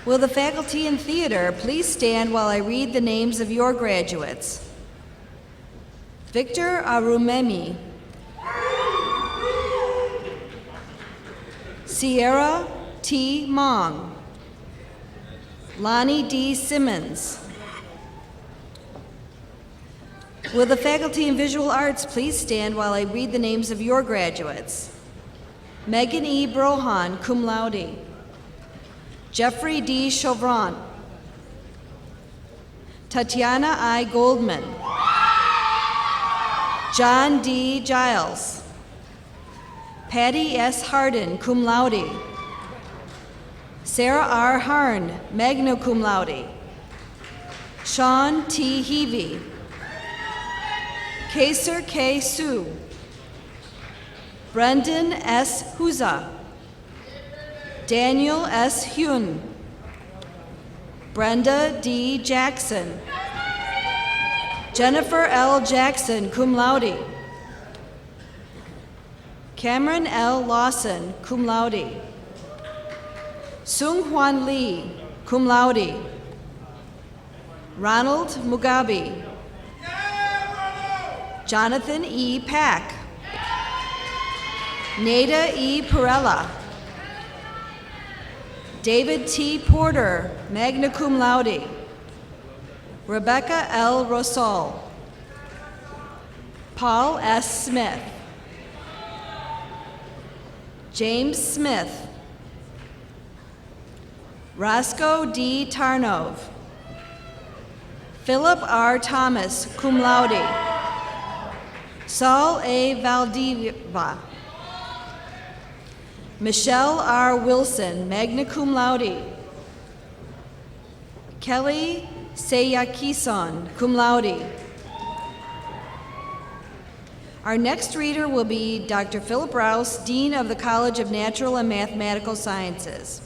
Will the faculty in theater please stand while I read the names of your graduates? Victor Arumemi. Sierra T. Mong. Lonnie D. Simmons. Will the faculty in visual arts please stand while I read the names of your graduates? Megan E. Brohan, cum laude. Jeffrey D. Chauvron. Tatiana I. Goldman. John D. Giles. Patty S. Hardin, cum laude. Sarah R. Harn, magna cum laude. Sean T. Heavey. Kaser K. Su. Brendan S. Huza. Daniel S. Hyun. Brenda D. Jackson. Jennifer L. Jackson, cum laude. Cameron L. Lawson, cum laude. Sung Hwan Lee, cum laude. Ronald Mugabe. Jonathan E. Pack. Nada E. Perella. David T. Porter, magna cum laude. Rebecca L. Rosal. Paul S. Smith. James Smith. Roscoe D. Tarnov. Philip R. Thomas, cum laude. Saul A. Valdiva. Michelle R. Wilson, magna cum laude. Kelly Seyakison, cum laude. Our next reader will be Dr. Philip Rouse, Dean of the College of Natural and Mathematical Sciences.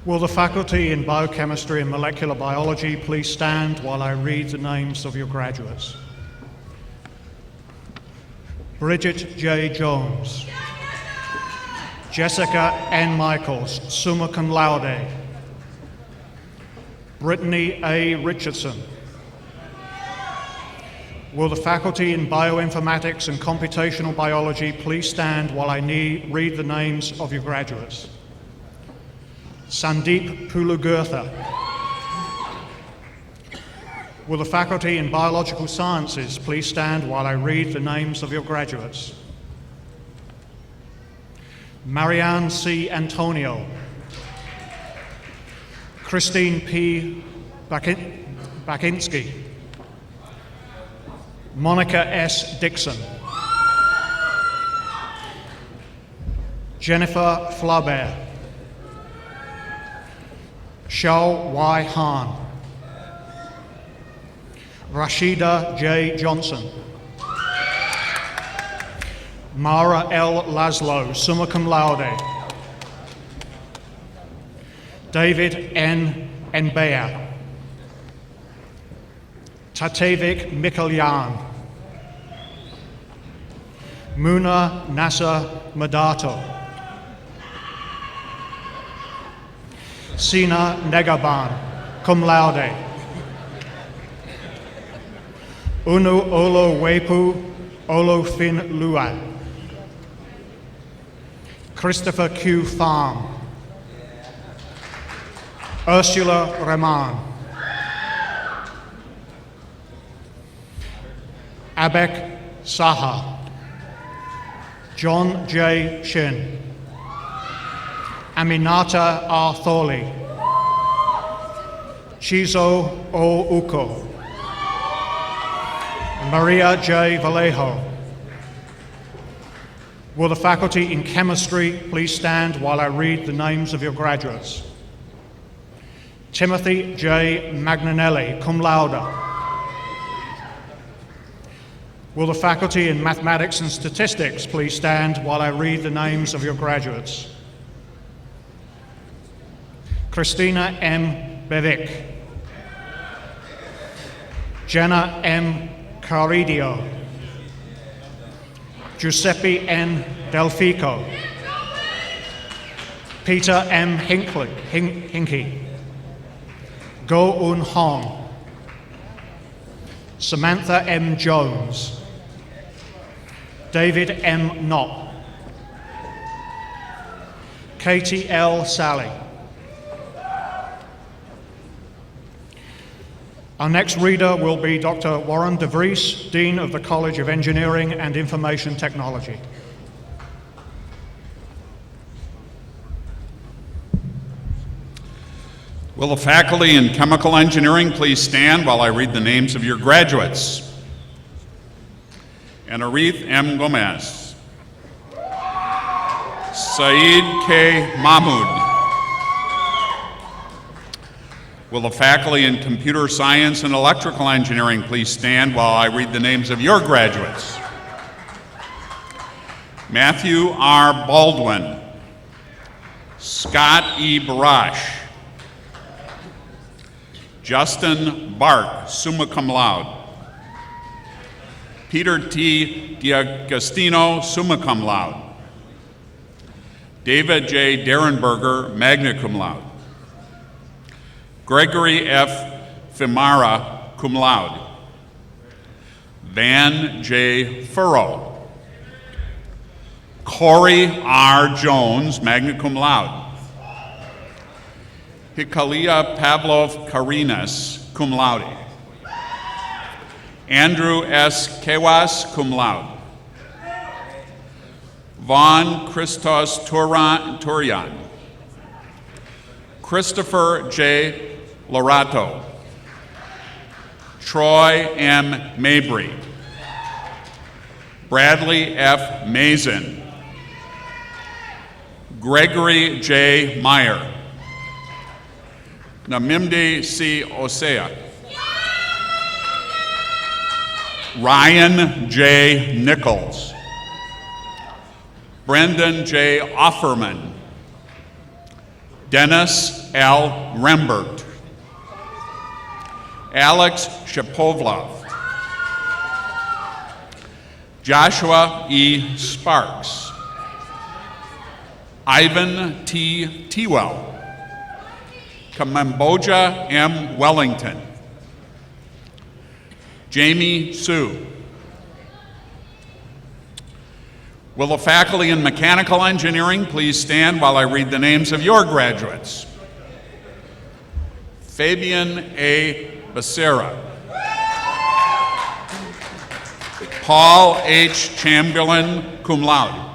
Will the faculty in biochemistry and molecular biology please stand while I read the names of your graduates? Bridget J. Jones. Jessica N. Michaels, summa cum laude. Brittany A. Richardson. Will the faculty in bioinformatics and computational biology please stand while I read the names of your graduates? Sandeep Pulugurtha. Will the faculty in biological sciences please stand while I read the names of your graduates? Marianne C. Antonio. Christine P. Bakinski. Monica S. Dixon. Jennifer Flaubert. Shao Y. Han. Rashida J. Johnson. Mara L. Laszlo, summa cum laude. David N. Nbea. Tatevik Mikalyan. Muna Nasa Madato. Sina Negaban, cum laude. Unu Olo Wepu Olo Fin Lua. Christopher Q. Farm. Ursula Rahman. Abek Saha. John J. Shin. Aminata R. Thorley. Chizo O. Uko. Maria J. Vallejo. Will the faculty in chemistry please stand while I read the names of your graduates? Timothy J. Magnanelli, cum laude. Will the faculty in mathematics and statistics please stand while I read the names of your graduates? Christina M. Bevic. Jenna M. Caridio. Giuseppe N. Delfico. Peter M. Hinkey. Go Un Hong. Samantha M. Jones. David M. Knopp. Katie L. Sally. Our next reader will be Dr. Warren DeVries, Dean of the College of Engineering and Information Technology. Will the faculty in chemical engineering please stand while I read the names of your graduates? Anarith M. Gomez. Saeed K. Mahmoud. Will the faculty in computer science and electrical engineering please stand while I read the names of your graduates? Matthew R. Baldwin. Scott E. Barash. Justin Bark, summa cum laude. Peter T. D'Agostino, summa cum laude. David J. Derenberger, magna cum laude. Gregory F. Fimara, cum laude. Van J. Furrow. Corey R. Jones, magna cum laude. Hikalia Pavlov Karinas, cum laude. Andrew S. Kewas, cum laude. Vaughn Christos Turian. Christopher J. Lorato. Troy M. Mabry. Bradley F. Mazin. Gregory J. Meyer. Namimde C. Osea. Ryan J. Nichols. Brendan J. Offerman. Dennis L. Rembert. Alex Shapovlov. Joshua E. Sparks. Ivan T. Tewell. Kamboja M. Wellington. Jamie Sue. Will the faculty in mechanical engineering please stand while I read the names of your graduates? Fabian A. Becerra. Paul H. Chamberlain, cum laude.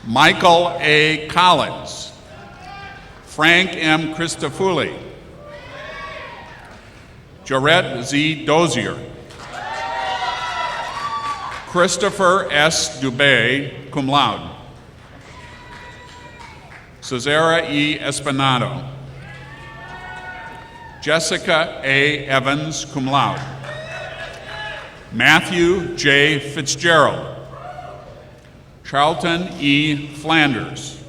Michael A. Collins. Frank M. Christofuli. Jarrett Z. Dozier. Christopher S. Dubé, cum laude. Cesara E. Espinado. Jessica A. Evans, cum laude. Matthew J. Fitzgerald. Charlton E. Flanders.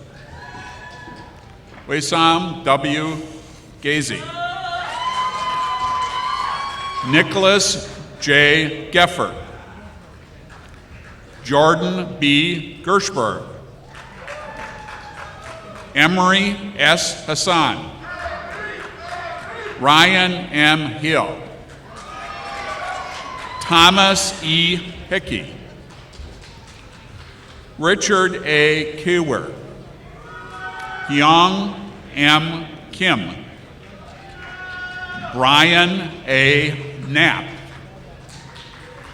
Wesam W. Gazy. Nicholas J. Geffert. Jordan B. Gershberg. Emery S. Hassan. Ryan M. Hill. Thomas E. Hickey. Richard A. Kewer. Hyung M. Kim. Brian A. Knapp.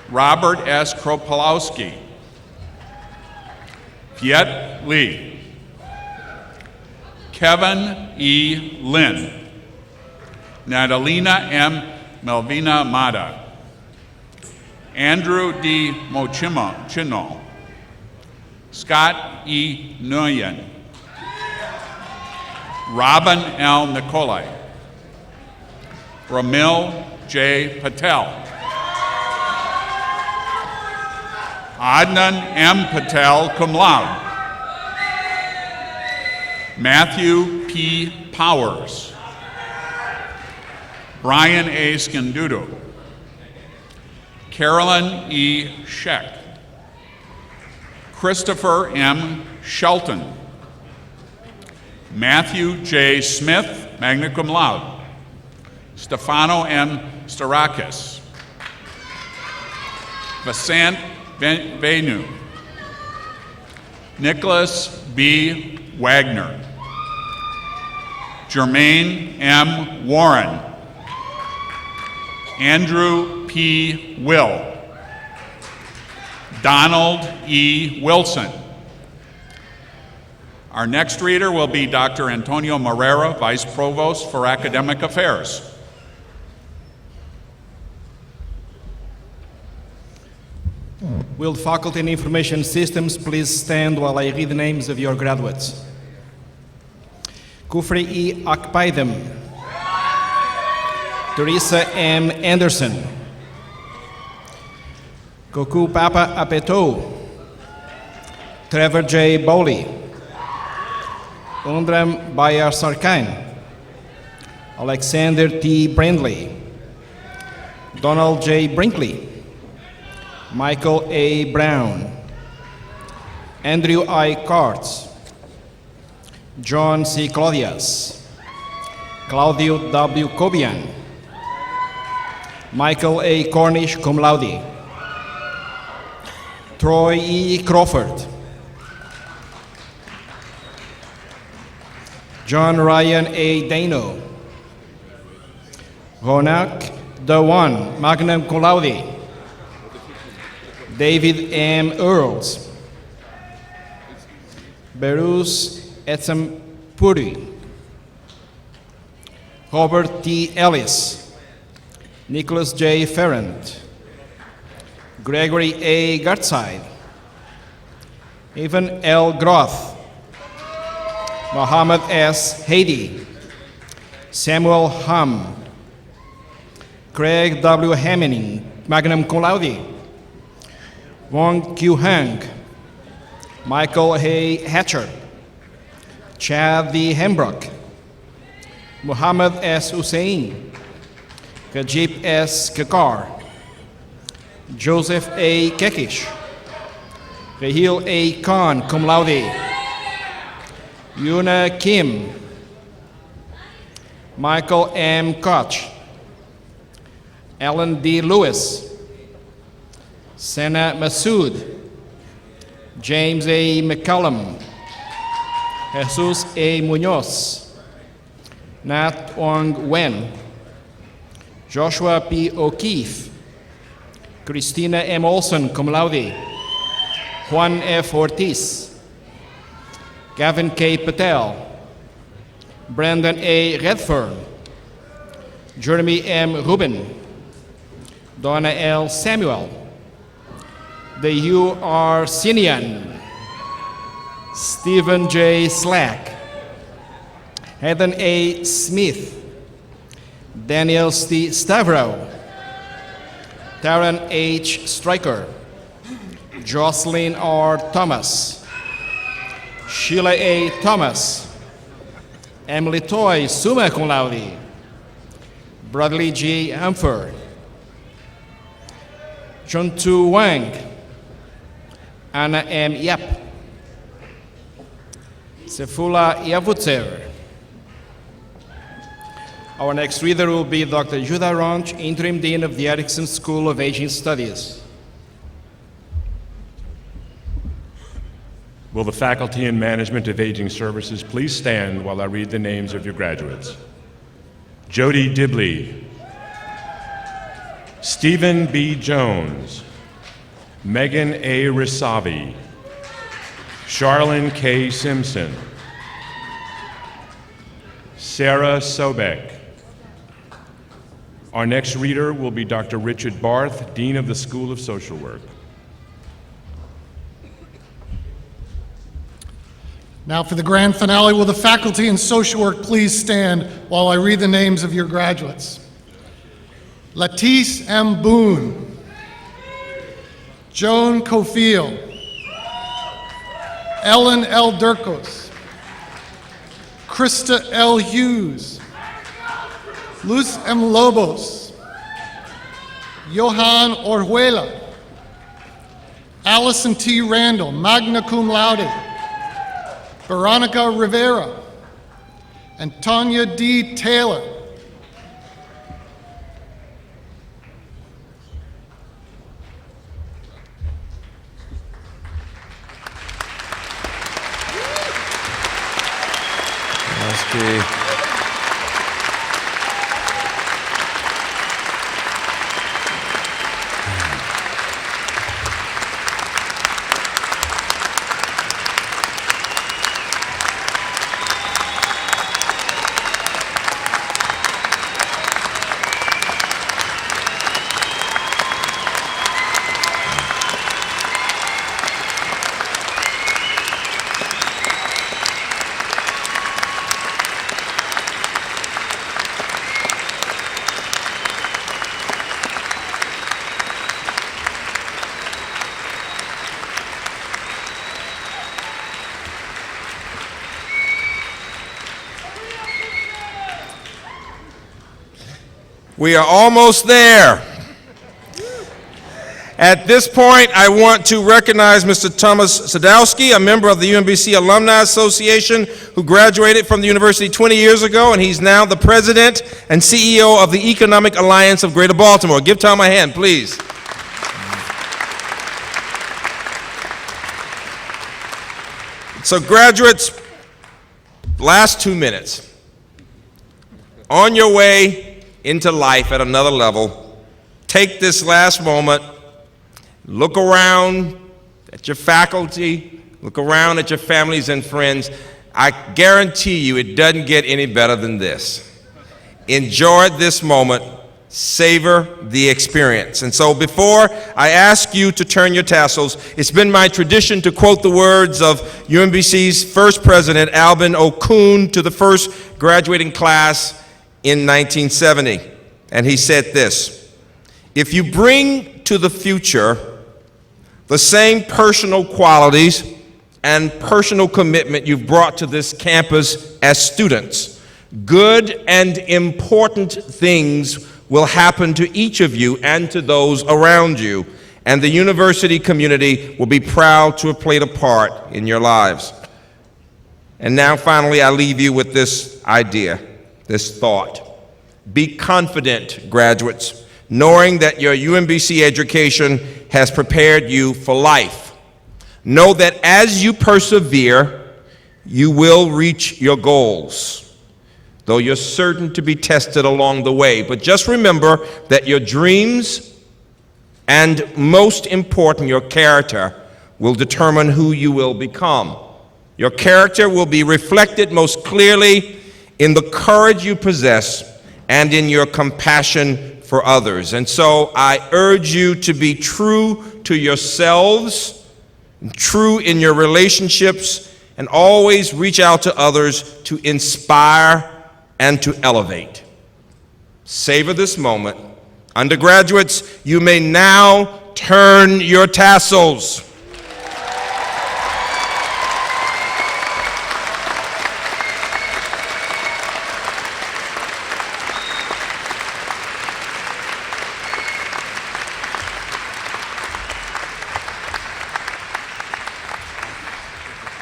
Robert S. Kropolowski. Viet Lee. Kevin E. Lin. Natalina M. Melvina Mata. Andrew D. Mochino. Scott E. Nguyen. Robin L. Nicolai. Ramil J. Patel. Adnan M. Patel, cum laude. Matthew P. Powers. Brian A. Scandudo. Carolyn E. Scheck. Christopher M. Shelton. Matthew J. Smith, magna cum laude. Stefano M. Starakis. Vasant Venu. Nicholas B. Wagner. Jermaine M. Warren. Andrew P. Will. Donald E. Wilson. Our next reader will be Dr. Antonio Morera, Vice Provost for Academic Affairs. Will Faculty in Information Systems please stand while I read the names of your graduates? Kufri E. Akpaidem. Teresa M. Anderson. Koku Papa Apetou. Trevor J. Bowley. Undram Bayar Sarkain. Alexander T. Brindley. Donald J. Brinkley. Michael A. Brown. Andrew I. Karts. John C. Claudius. Claudio W. Cobian. Michael A. Cornish, cum laude. Troy E. Crawford. John Ryan A. Dano. Ronak Dewan, magna cum laude. David M. Earls. Berus Etzem Puri. Robert T. Ellis. Nicholas J. Ferrand. Gregory A. Gartside. Evan L. Groth. Mohammed S. Hady. Samuel Hum. Craig W. Hammening, magna cum laude. Wong Q. Hang. Michael A. Hatcher. Chad D. Hembrook. Muhammad S. Hussein. Kajib S. Kakar. Joseph A. Kekish. Rahil A. Khan, cum laude. Yuna Kim, Michael M. Koch, Alan D. Lewis, Sana Masood, James A. McCallum, Jesus A. Munoz, Nat Ong Wen, Joshua P. O'Keefe, Christina M. Olson, cum laude, Juan F. Ortiz, Gavin K. Patel, Brandon A. Redfern, Jeremy M. Rubin, Donna L. Samuel, Deyu R. Sinian, Stephen J. Slack, Heather A. Smith, Daniel C. Stavro, Taran H. Stryker, Jocelyn R. Thomas, Sheila A. Thomas, Emily Toy, summa cum laude, Bradley G. Humfer, Chuntu Wang, Anna M. Yap, Sefula Yavutsev. Our next reader will be Dr. Judah Ronch, Interim Dean of the Erickson School of Aging Studies. Will the Faculty in Management of Aging Services please stand while I read the names of your graduates? Jody Dibley, Stephen B. Jones, Megan A. Risavi, Charlene K. Simpson, Sarah Sobek. Our next reader will be Dr. Richard Barth, Dean of the School of Social Work. Now for the grand finale, will the faculty in social work please stand while I read the names of your graduates? Latisse M. Boone, Joan Cofield, Ellen L. Durkos, Krista L. Hughes, Luz M. Lobos, Johan Orjuela, Allison T. Randall, magna cum laude, Veronica Rivera, and Tanya D. Taylor. We are almost there. At this point, I want to recognize Mr. Thomas Sadowski, a member of the UMBC Alumni Association who graduated from the university 20 years ago, and he's now the president and CEO of the Economic Alliance of Greater Baltimore. Give Tom a hand, please. So graduates, last 2 minutes. On your way into life at another level, take this last moment, look around at your faculty, look around at your families and friends. I guarantee you it doesn't get any better than this. Enjoy this moment, savor the experience. And so before I ask you to turn your tassels, it's been my tradition to quote the words of UMBC's first president, Alvin Okun, to the first graduating class in 1970, and he said this: if you bring to the future the same personal qualities and personal commitment you've brought to this campus as students, good and important things will happen to each of you and to those around you, and the university community will be proud to have played a part in your lives. And now finally, I leave you with this idea, this thought. Be confident, graduates, knowing that your UMBC education has prepared you for life. Know that as you persevere, you will reach your goals, though you're certain to be tested along the way. But just remember that your dreams and, most important, your character will determine who you will become. Your character will be reflected most clearly in the courage you possess and in your compassion for others. And so I urge you to be true to yourselves, true in your relationships, and always reach out to others to inspire and to elevate. Savor this moment. Undergraduates, you may now turn your tassels.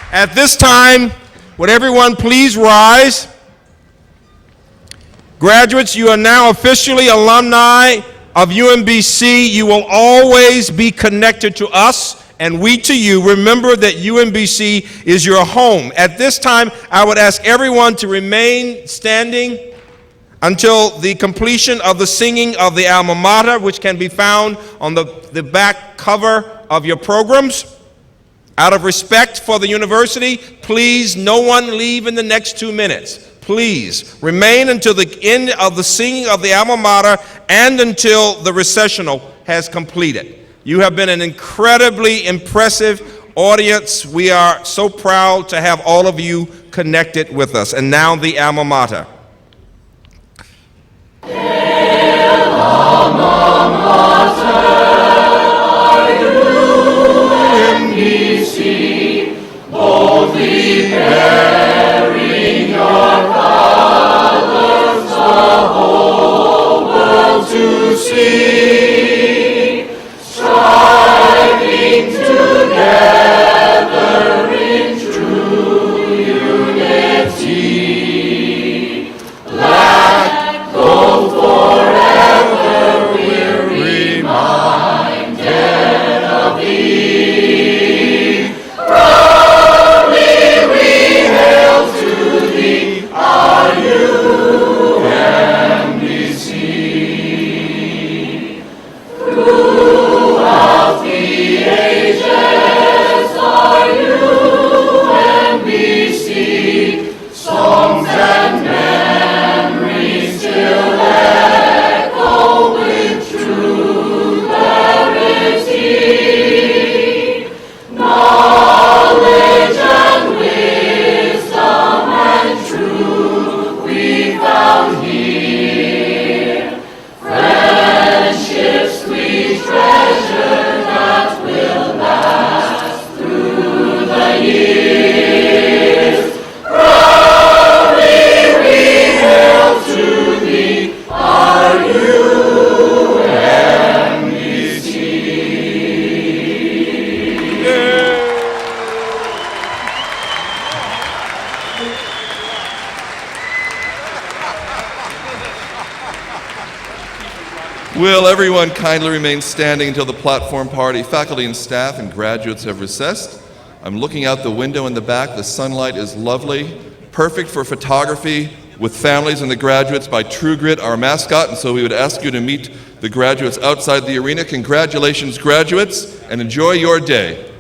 At this time, would everyone please rise? Graduates, you are now officially alumni of UMBC. You will always be connected to us and we to you. Remember that UMBC is your home. At this time, I would ask everyone to remain standing until the completion of the singing of the alma mater, which can be found on the back cover of your programs. Out of respect for the university, please, no one leave in the next 2 minutes. Please remain until the end of the singing of the alma mater and until the recessional has completed. You have been an incredibly impressive audience. We are so proud to have all of you connected with us. And now the alma mater. Boldly bearing your colors, the whole world to see, striving together in true unity. Let go forever, we're reminded of thee. Throughout the ages, our UMBC, songs and memories still echo with true verity. Knowledge and wisdom and truth we found here. Friendships we treasure that will last through the years. Proudly we hail to thee, our UMBC. Will everyone kindly remain standing until the platform party, faculty and staff, and graduates have recessed? I'm looking out the window in the back. The sunlight is lovely, perfect for photography with families and the graduates by True Grit, our mascot, and so we would ask you to meet the graduates outside the arena. Congratulations, graduates, and enjoy your day.